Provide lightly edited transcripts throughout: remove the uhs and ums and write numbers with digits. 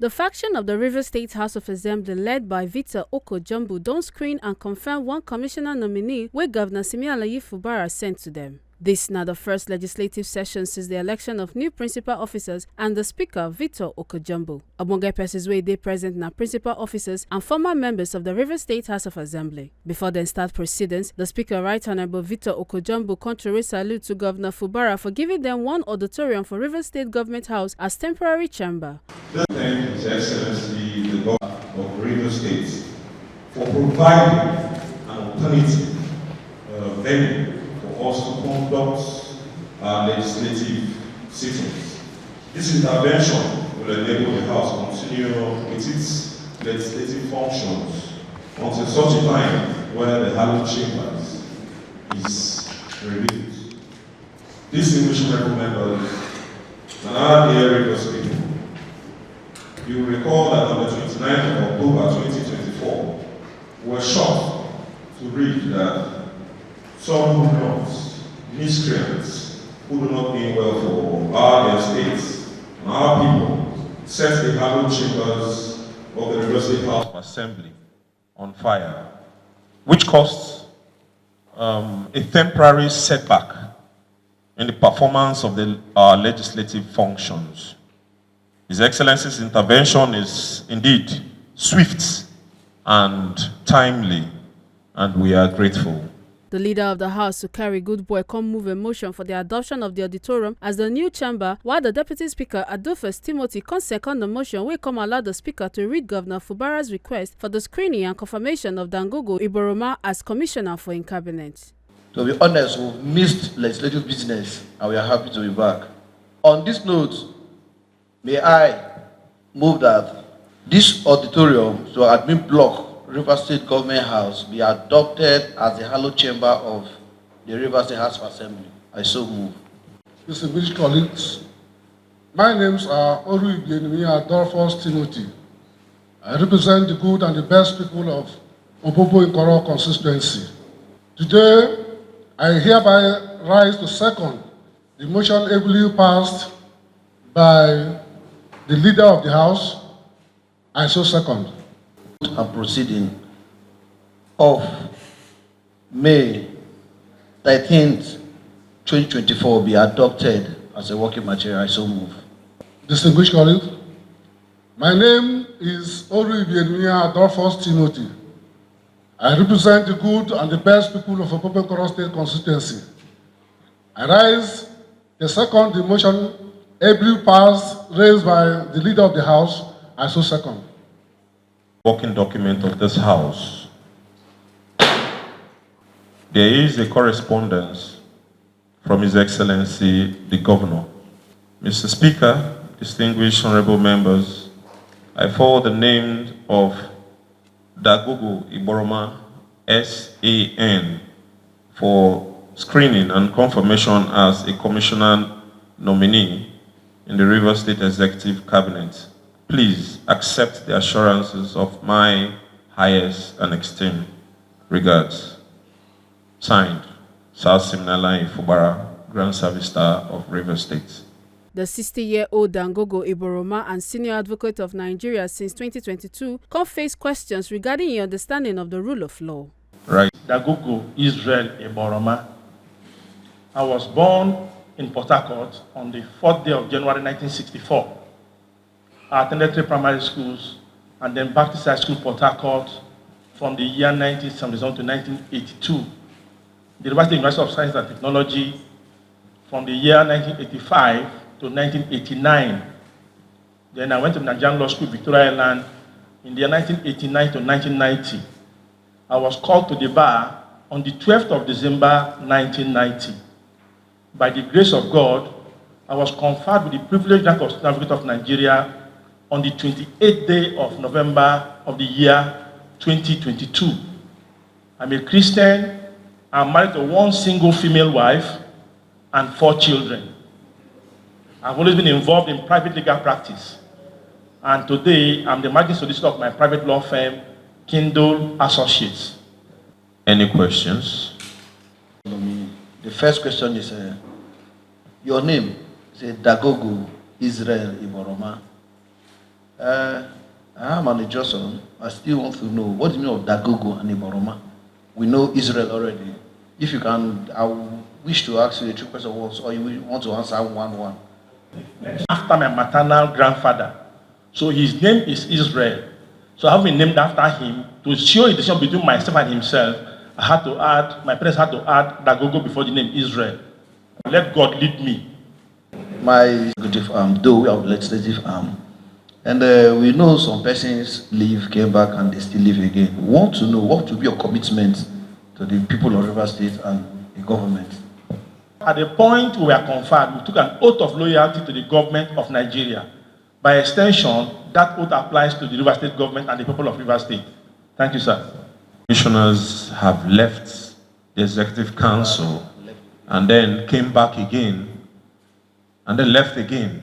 The faction of the Rivers State House of Assembly led by Victor Okojumbo don't screen and confirm one commissioner nominee wey Governor Simeon Fubara sent to them. This now the first legislative session since the election of new principal officers and the Speaker Victor Okojumbo. Ogbonge persons wey dey present na principal officers and former members of the Rivers State House of Assembly. Before they start proceedings, the Speaker Right Honorable Victor Okojumbo contrary salute to Governor Fubara for giving them one auditorium for Rivers State Government House as temporary chamber. Thank His Excellency the Governor of Rivers State for providing an alternative venue for us to conduct our legislative sittings. This intervention will enable the House to continue with its legislative functions until such a time where the hallowed chambers is reviewed. Distinguished members and our dear Rivers people, you will recall that on the 29th of October 2024, we were shocked to read that some hoodlums, miscreants, who do not mean well for our estates and our people, set the hallowed chambers of the Rivers State House of Assembly on fire, which caused a temporary setback in the performance of our legislative functions. His Excellency's intervention is indeed swift and timely, and we are grateful. The leader of the House, Sukari Goodboy, come move a motion for the adoption of the auditorium as the new chamber, while the Deputy Speaker, Adolphus Timothy, can second the motion wey come allow the Speaker to read Governor Fubara's request for the screening and confirmation of Dangogo Iboroma as Commissioner for in Cabinet. To be honest, we've missed legislative business and we are happy to be back. On this note, may I move that this auditorium to admin block Rivers State Government House be adopted as the hallowed chamber of the Rivers State House of Assembly. I so move. Distinguished colleagues, my names are Oru Ibienimi Adolphus Timothy. I represent the good and the best people of Opobo Ikoro constituency. Today, I hereby rise to second the motion ably passed by the leader of the House. I so second. A proceeding of May 13th, 2024 be adopted as a working material. I so move. Distinguished colleagues, my name is Oru Ibienimi Adolphus Timothy. I represent the good and the best people of Opobo Ikoro State constituency. I rise to second the motion ably passed raised by the leader of the House. I so second. Working document of this House. There is a correspondence from His Excellency the Governor. Mr. Speaker, distinguished honorable members, I forward the name of Dangogo Iboroma SAN for screening and confirmation as a Commissioner Nominee in the Rivers State Executive Cabinet. Please accept the assurances of my highest and esteemed regards. Signed, Sir Simeon Fubara, Grand Service Star of Rivers State. The 60-year-old Dangogo Iboroma and Senior Advocate of Nigeria since 2022 can face questions regarding your understanding of the rule of law. Right. Dangogo Israel Iboroma. I was born in Port Harcourt on the 4th day of January 1964. I attended 3 primary schools and then Baptist High School, Port Harcourt from the year 1977 to 1982. The University of Science and Technology from the year 1985 to 1989. Then I went to Nigerian Law School, Victoria Island in the year 1989 to 1990. I was called to the bar on the 12th of December 1990. By the grace of God, I was conferred with the privileged rank of Advocate of Nigeria on the 28th day of November of the year 2022. I'm a Christian. I'm married to 1 single female wife and 4 children. I've always been involved in private legal practice. And today, I'm the managing solicitor of my private law firm, Kindle Associates. Any questions? The first question is, your name is Dangogo Israel Iboroma. I am an adjournment. I still want to know what do you mean of Dagogo and Iboroma? We know Israel already. If you can, I wish to ask you a 2 question once, or you want to answer one. After my maternal grandfather. So his name is Israel. So I have been named after him. To show a distinction between myself and himself, my parents had to add Dagogo before the name Israel. Let God lead me. My executive arm, though we have legislative arm. And we know some persons leave, came back, and they still leave again. We want to know what will be your commitment to the people of Rivers State and the government. At the point we were confirmed, we took an oath of loyalty to the government of Nigeria. By extension, that oath applies to the Rivers State government and the people of Rivers State. Thank you, sir. Commissioners have left the Executive Council and then came back again and then left again.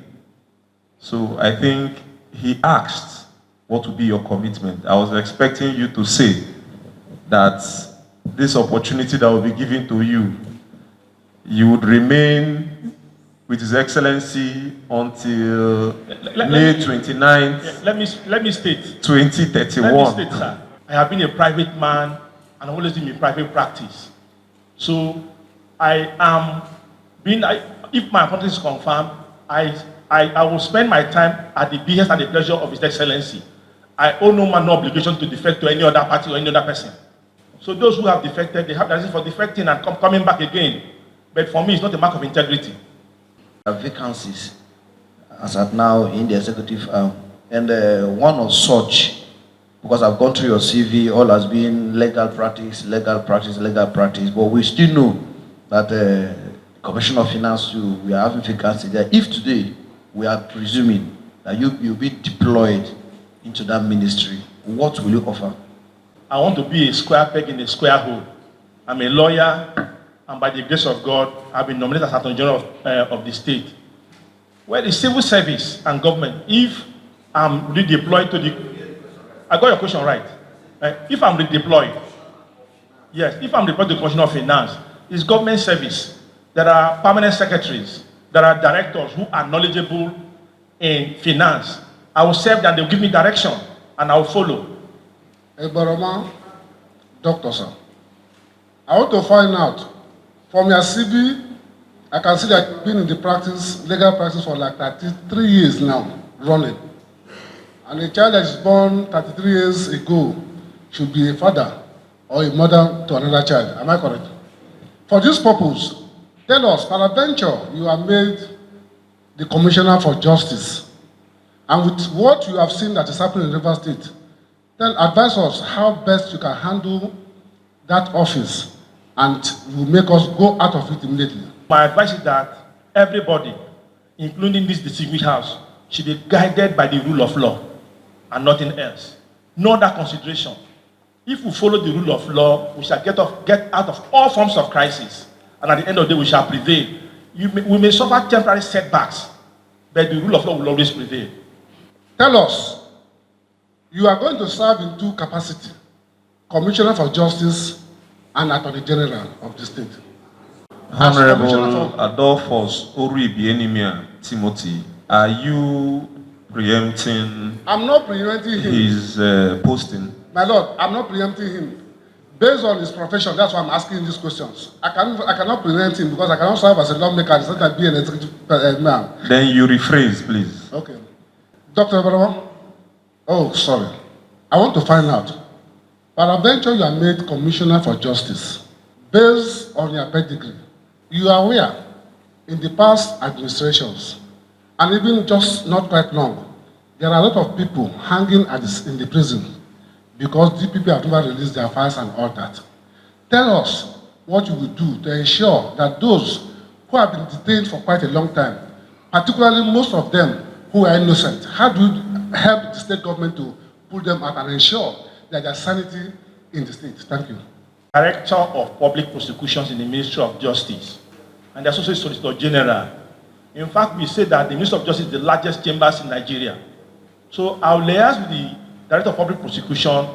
So I think he asked what would be your commitment. I was expecting you to say that this opportunity that will be given to you, you would remain with His Excellency until May 29th, let me state. 2031. Let me state, sir. I have been a private man and always been in private practice. So if my appointment is confirmed, I will spend my time at the behest and the pleasure of His Excellency. I owe no man no obligation to defect to any other party or any other person. So those who have defected, they have the reason for defecting and coming back again. But for me, it's not a mark of integrity. Vacancies, as at now, in the executive arm. And one of such, because I've gone through your CV, all has been legal practice, but we still know that Commissioner of Finance, we are having vacancy there. If today we are presuming that you'll be deployed into that ministry, what will you offer? I want to be a square peg in a square hole. I'm a lawyer, and by the grace of God, I've been nominated as Attorney General of the state. Well, the civil service and government, if I'm redeployed to the... I got your question right. If I'm redeployed, yes, if I'm redeployed to the Commissioner of Finance, it's government service. There are permanent secretaries. There are directors who are knowledgeable in finance. I will serve them, they'll give me direction, and I will follow. Iboroma, Doctor, sir, I want to find out, from your CV, I can see that you've been in the legal practice for like 33 years now, running. And a child that is born 33 years ago should be a father or a mother to another child. Am I correct? For this purpose, tell us, peradventure, you are made the Commissioner for Justice. And with what you have seen that is happening in Rivers State, advise us how best you can handle that office and will make us go out of it immediately. My advice is that everybody, including this distinguished house, should be guided by the rule of law and nothing else. No other consideration. If we follow the rule of law, we shall get out of all forms of crisis, and at the end of the day, we shall prevail. We may suffer temporary setbacks, but the rule of law will always prevail. Tell us, you are going to serve in two capacities, Commissioner for Justice and Attorney General of the state. Honorable Adolphus Oribienimia Timothy, are you preempting I'm not preempting him. His posting? My Lord, I'm not preempting him. Based on his profession, that's why I'm asking these questions. I cannot preempt him because I cannot serve as a lawmaker and not be an executive man. Then you rephrase, please. Okay. Dr. Iboroma? Oh, sorry. I want to find out. Peradventure, you are made Commissioner for Justice. Based on your pedigree, you are aware in the past administrations, and even just not quite long, there are a lot of people hanging in the prison because DPP have never released their files and all that. Tell us what you will do to ensure that those who have been detained for quite a long time, particularly most of them who are innocent, how do you help the state government to pull them out and ensure that there's sanity in the state? Thank you. Director of Public Prosecutions in the Ministry of Justice and the Associate Solicitor General. In fact, we say that the Ministry of Justice is the largest chambers in Nigeria. So I'll liaise with the Director of Public Prosecution,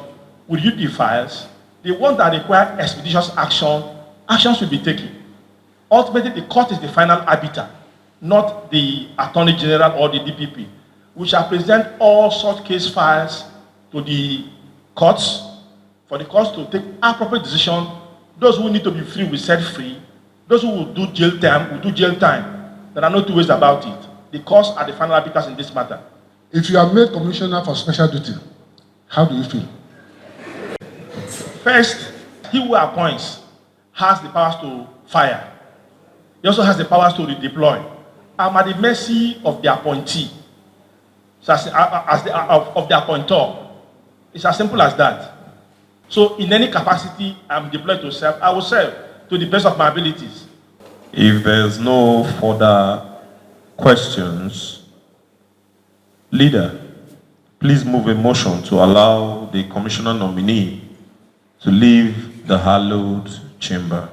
will review the files. The ones that require expeditious actions will be taken. Ultimately, the court is the final arbiter, not the Attorney General or the DPP. we shall present all such case files to the courts for the courts to take appropriate decision. Those who need to be free will set free. Those who will do jail time will do jail time. There are no two ways about it. The courts are the final arbiters in this matter. If you are made commissioner for special duty, how do you feel? First, he who appoints has the powers to fire. He also has the powers to redeploy. I'm at the mercy of the appointee, so of the appointer. It's as simple as that. So in any capacity I'm deployed to serve, I will serve to the best of my abilities. If there's no further questions, Leader, please move a motion to allow the Commissioner Nominee to leave the hallowed chamber.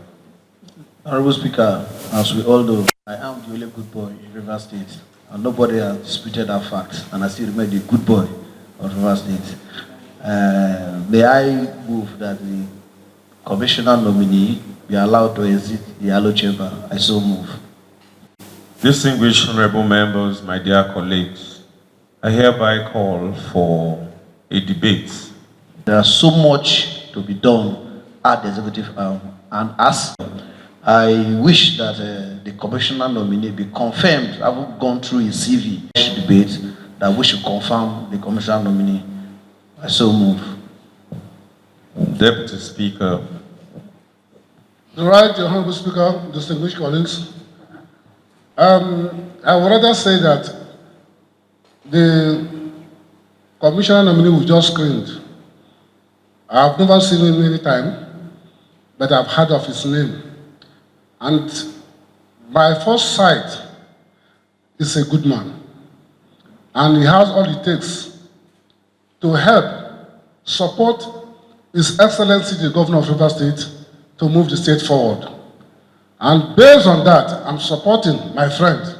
Honorable Speaker, as we all know, I am the only good boy in Rivers State, and nobody has disputed that fact, and I still remain the good boy of Rivers State. May I move that the Commissioner Nominee be allowed to exit the hallowed chamber? I so move. Distinguished honorable members, my dear colleagues, I hereby call for a debate. There is so much to be done at the executive arm, and as I wish that the Commissioner Nominee be confirmed, having gone through his CV debate, that we should confirm the Commissioner Nominee. I so move. Deputy Speaker. The right, Honorable Speaker, distinguished colleagues. I would rather say that the Commissioner Nominee we just screened, I've never seen him any time, but I've heard of his name. And by first sight, he's a good man. And he has all it takes to help support His Excellency, the Governor of Rivers State, to move the state forward. And based on that, I'm supporting my friend,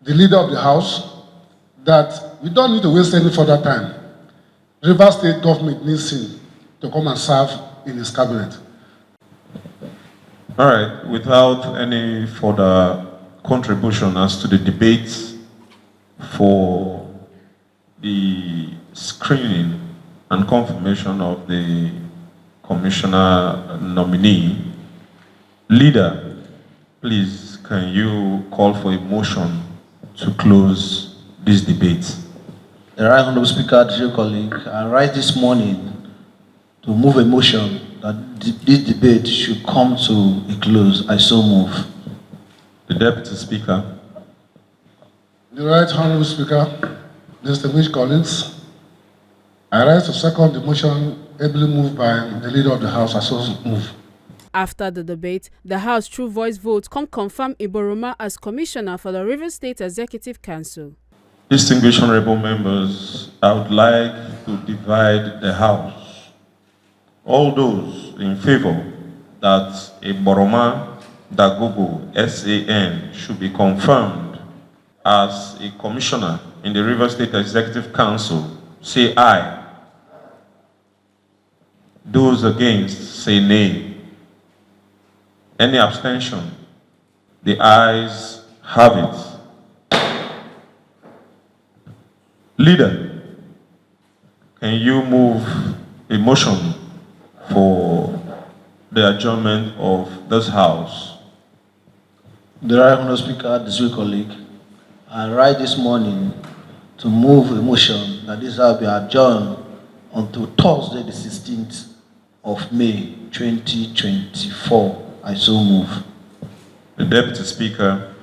the Leader of the House, that we don't need to waste any further time. Rivers State government needs him to come and serve in his cabinet. All right, without any further contribution as to the debate for the screening and confirmation of the Commissioner Nominee, Leader, please can you call for a motion to close this debate? The right Honorable Speaker, dear colleague, I rise this morning to move a motion that this debate should come to a close. I so move. The Deputy Speaker. The right Honorable Speaker, distinguished colleagues, I rise to second the motion ably moved by the Leader of the House. I so move. After the debate, the House through voice vote confirmed Iboroma as Commissioner for the Rivers State Executive Council. Distinguished honorable members, I would like to divide the House. All those in favor that Iboroma Dagogo SAN should be confirmed as a commissioner in the Rivers State Executive Council, say aye. Those against, say nay. Any abstention? The ayes have it. Leader, can you move a motion for the adjournment of this House? The right Honorable Speaker, distinguished colleague, I rise this morning to move a motion that this House be adjourned until Thursday, the 16th of May, 2024. I so move. The Deputy Speaker.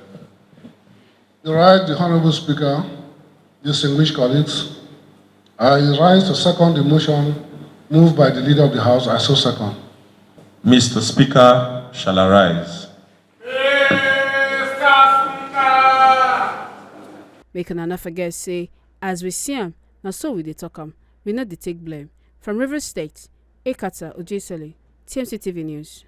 The right, the Honorable Speaker, distinguished colleagues, I rise to second the motion moved by the Leader of the House. I so second. Mr. Speaker shall arise. Make una forget say, as we see him, now so we dey talk am. We not dey take blame. From Rivers State, Ekata Ojesele, TMC TV News.